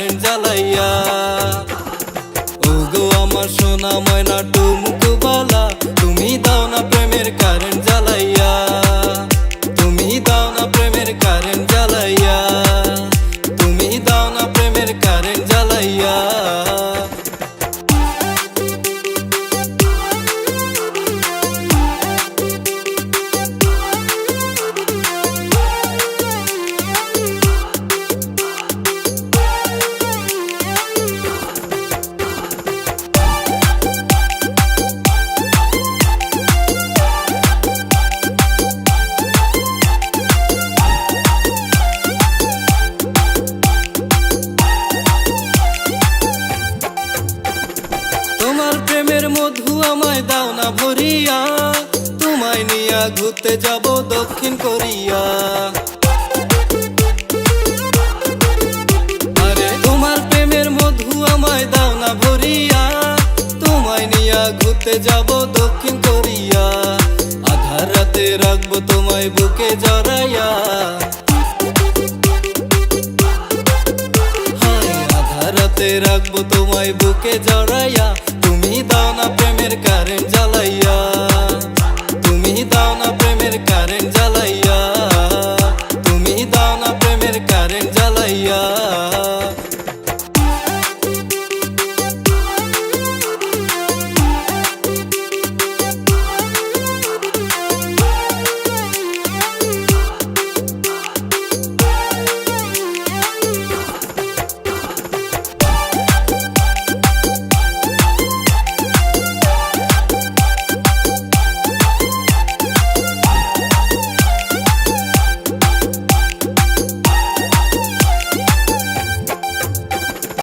Current জ্বালাইয়া। ওগো আমার সোনা ময়না টুমকু বালা, তুমি দাও না প্রেমের কারেন্ট জ্বালাইয়া, তুমি দাও না প্রেমের কারেন্ট জ্বালাইয়া, তুমি দাও না প্রেমের কারেন্ট জ্বালাইয়া। তোমার প্রেমের মধু আমায় দাও না ভরিয়া, তোমায় নিয়া ঘুরতে যাব দক্ষিণ কোরিয়া। আরে তোমার প্রেমের মধু আমায় দাও না ভরিয়া, তোমায় নিয়া ঘুরতে যাব দক্ষিণ কোরিয়া। আধার রাতে রাখবো তোমায় বুকে জড়াইয়া, রাতে রাখবো তোমায় বুকে জড়াইয়া, তুমি দাও না প্রেমের কারেন্ট জ্বালাইয়া।